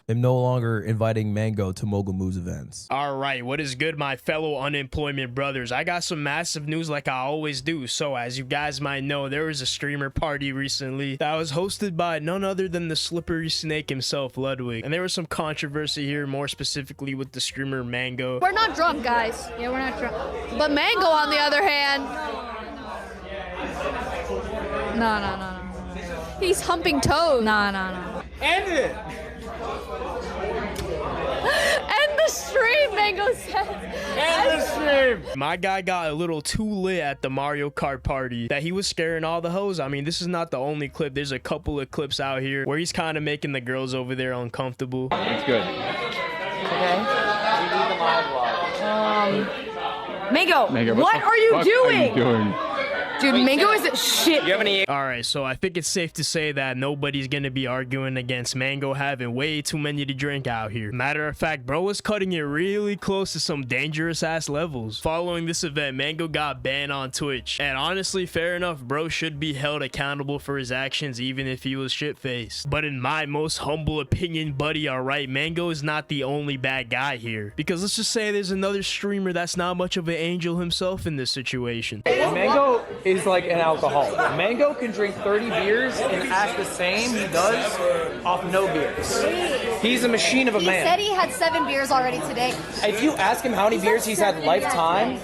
am no longer inviting Mango to Mogul Moves events. All right, what is good, my fellow unemployment brothers? I got some massive news like I always do. So as you guys might know, there was a streamer party recently that was hosted by none other than the slippery snake himself, Ludwig. And there was some controversy here, more specifically with the streamer Mango. We're not drunk, guys. Yeah, we're not drunk. But Mango, on the other hand, no. He's humping toes. No. End it! End the stream, Mango says. End the stream! My guy got a little too lit at the Mario Kart party that he was scaring all the hoes. I mean, this is not the only clip. There's a couple of clips out here where he's kind of making the girls over there uncomfortable. That's good. Okay. Mango, what are you doing? Dude, Mango is shit. You have any? All right, so I think it's safe to say that nobody's gonna be arguing against Mango having way too many to drink out here. Matter of fact, bro was cutting it really close to some dangerous ass levels. Following this event, Mango got banned on Twitch, and honestly, fair enough, bro should be held accountable for his actions even if he was shit-faced. But in my most humble opinion, buddy, all right, Mango is not the only bad guy here, because let's just say there's another streamer that's not much of an angel himself in this situation. Mango is like an alcoholic. Mango can drink 30 beers and act the same he does off no beers. He's a machine of a man. He said he had 7 beers already today. If you ask him how many beers he's had lifetime,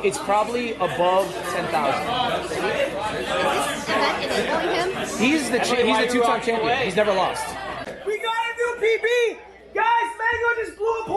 it's probably above 10,000. He's the two-time champion. He's never lost. We got a new PB! Guys, Mango just blew a .25!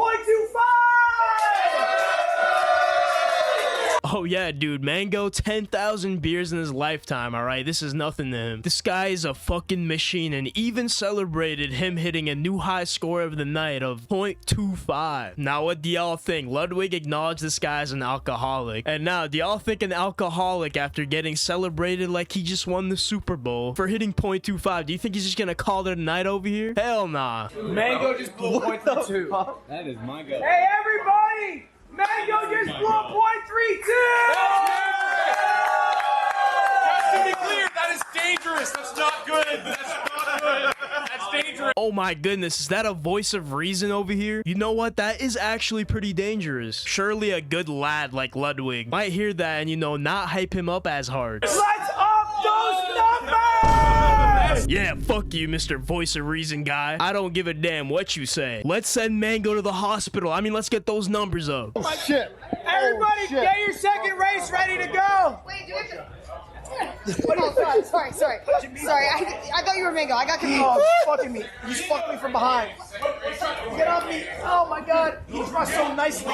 Oh yeah, dude, Mango, 10,000 beers in his lifetime, alright? This is nothing to him. This guy is a fucking machine, and even celebrated him hitting a new high score of the night of .25. Now, what do y'all think? Ludwig acknowledged this guy as an alcoholic. And now, do y'all think an alcoholic, after getting celebrated like he just won the Super Bowl for hitting .25, do you think he's just gonna call it a night over here? Hell nah. Mango just blew a .32. That is my guy. Hey, everybody! Mango just blew a .32! To be clear, that is dangerous. That's not good. That's not good. That's dangerous. Oh my goodness, is that a voice of reason over here? You know what? That is actually pretty dangerous. Surely a good lad like Ludwig might hear that and, you know, not hype him up as hard. Let's up those numbers! Yeah, fuck you, Mr. Voice of Reason guy. I don't give a damn what you say. Let's send Mango to the hospital. I mean, let's get those numbers up. Oh, shit. Everybody, get your second race ready to go! Wait, do we have to... Oh, sorry. I thought you were Mango. I got confused. Oh, fucking me. You just fucked me from behind. Get off me. Oh my god. He rushed so nicely.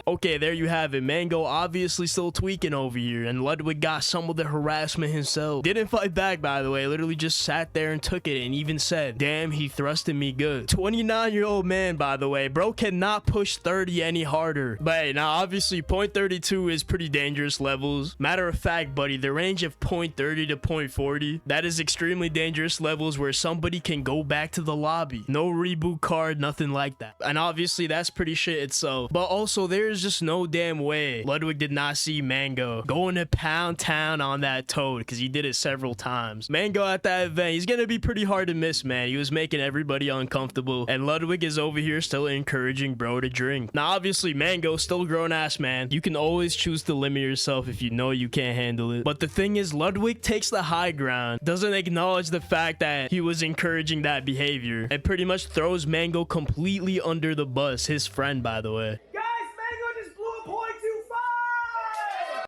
Okay, there you have it. Mango obviously still tweaking over here, and Ludwig got some of the harassment himself. Didn't fight back, by the way. Literally just sat there and took it, and even said, damn, he thrusted me good. 29-year-old man, by the way. Bro cannot push 30 any harder. But hey, now obviously .32 is pretty dangerous levels. Matter of fact, buddy, the range of .30 to .40, that is extremely dangerous levels where somebody can go back to the lobby. No reboot card, nothing like that. And obviously that's pretty shit itself. But also there's just no damn way Ludwig did not see Mango going to pound town on that toad, because he did it several times. Mango at that event, he's gonna be pretty hard to miss, man. He was making everybody uncomfortable, and Ludwig is over here still encouraging bro to drink. Now obviously Mango still grown ass man. You can always choose to limit yourself if you know you can't handle it. But the thing is, Ludwig takes the high ground, doesn't acknowledge the fact that he was encouraging that behavior, and pretty much throws Mango completely under the bus. His friend, by the way.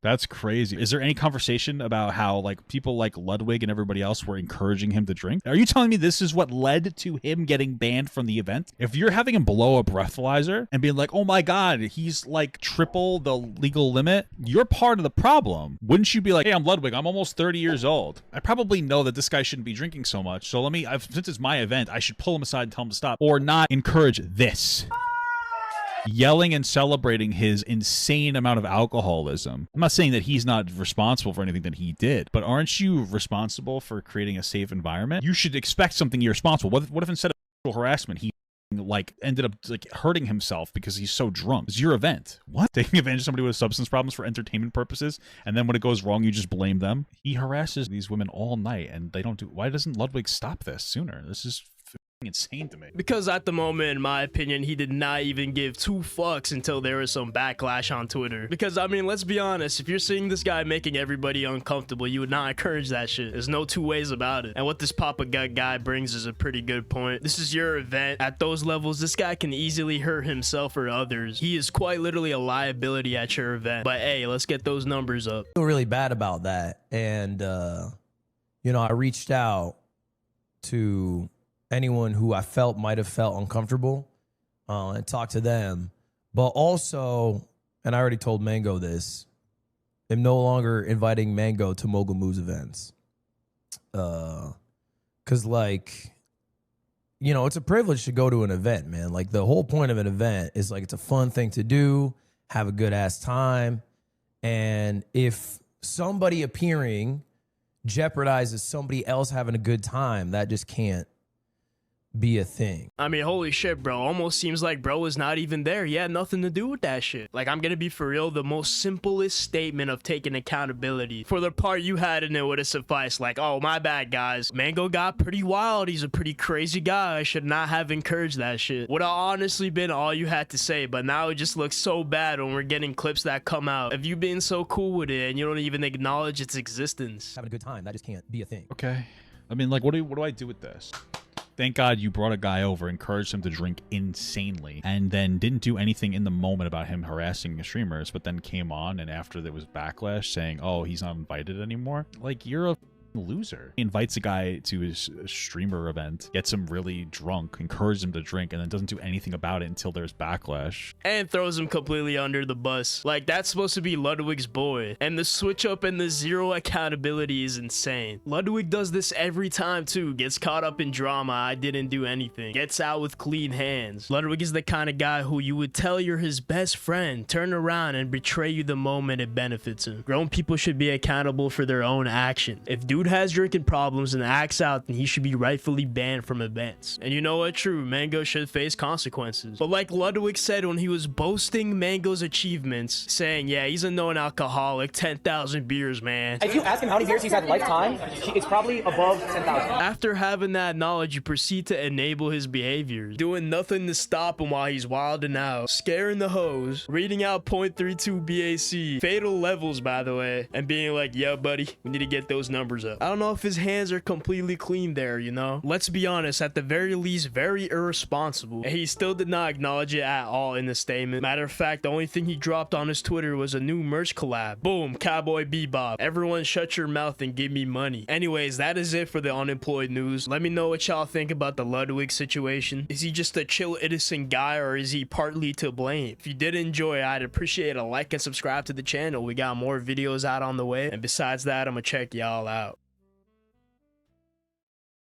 That's crazy. Is there any conversation about how like people like Ludwig and everybody else were encouraging him to drink? Are you telling me this is what led to him getting banned from the event? If you're having him blow a breathalyzer and being like, oh my God, he's like triple the legal limit, you're part of the problem. Wouldn't you be like, hey, I'm Ludwig, I'm almost 30 years old. I probably know that this guy shouldn't be drinking so much. So since it's my event, I should pull him aside and tell him to stop, or not encourage this. Yelling and celebrating his insane amount of alcoholism. I'm not saying that he's not responsible for anything that he did, but aren't you responsible for creating a safe environment? You should expect something irresponsible. What if instead of sexual harassment, he like ended up like hurting himself because he's so drunk? It's your event. What? Taking advantage of somebody with substance problems for entertainment purposes, and then when it goes wrong, you just blame them? He harasses these women all night, and they don't do. Why doesn't Ludwig stop this sooner? This is insane to me. Because at the moment, in my opinion, he did not even give 2 fucks until there was some backlash on Twitter. Because, I mean, let's be honest, if you're seeing this guy making everybody uncomfortable, you would not encourage that shit. There's no 2 ways about it. And what this Papa Gut guy brings is a pretty good point. This is your event. At those levels, this guy can easily hurt himself or others. He is quite literally a liability at your event. But hey, let's get those numbers up. I feel really bad about that. And, you know, I reached out to anyone who I felt might have felt uncomfortable and talked to them. But also, and I already told Mango this, I'm no longer inviting Mango to Mogul Moves events. Because, like, you know, it's a privilege to go to an event, man. Like, the whole point of an event is, like, it's a fun thing to do, have a good-ass time. And if somebody appearing jeopardizes somebody else having a good time, that just can't be a thing. I mean, holy shit, bro. Almost seems like bro was not even there. He had nothing to do with that shit. Like, I'm gonna be for real, the most simplest statement of taking accountability for the part you had in it would have sufficed. Like, oh, my bad, guys. Mango got pretty wild. He's a pretty crazy guy. I should not have encouraged that shit. Would have honestly been all you had to say, but now it just looks so bad when we're getting clips that come out of you being so cool with it and you don't even acknowledge its existence. Having a good time, that just can't be a thing. Okay. I mean, like, what do I do with this? Thank God you brought a guy over, encouraged him to drink insanely, and then didn't do anything in the moment about him harassing streamers, but then came on and after there was backlash saying, oh, he's not invited anymore. Like, you're a loser. He invites a guy to his streamer event, gets him really drunk, encourages him to drink, and then doesn't do anything about it until there's backlash. And throws him completely under the bus. Like, that's supposed to be Ludwig's boy. And the switch up and the zero accountability is insane. Ludwig does this every time too. Gets caught up in drama. I didn't do anything. Gets out with clean hands. Ludwig is the kind of guy who you would tell you're his best friend, turn around and betray you the moment it benefits him. Grown people should be accountable for their own action. If dude has drinking problems and acts out, then he should be rightfully banned from events. And you know what? True, Mango should face consequences. But like Ludwig said when he was boasting Mango's achievements, saying, yeah, he's a known alcoholic, 10,000 beers, man. If you ask him how many beers he's had lifetime, it's probably above 10,000. After having that knowledge, you proceed to enable his behaviors, doing nothing to stop him while he's wilding out, scaring the hoes, reading out 0.32 BAC, fatal levels, by the way, and being like, yeah, buddy, we need to get those numbers up. I don't know if his hands are completely clean there, you know? Let's be honest, at the very least, very irresponsible. And he still did not acknowledge it at all in the statement. Matter of fact, the only thing he dropped on his Twitter was a new merch collab. Boom, Cowboy Bebop. Everyone shut your mouth and give me money. Anyways, that is it for the unemployed news. Let me know what y'all think about the Ludwig situation. Is he just a chill, innocent guy, or is he partly to blame? If you did enjoy, I'd appreciate a like and subscribe to the channel. We got more videos out on the way. And besides that, I'm gonna check y'all out.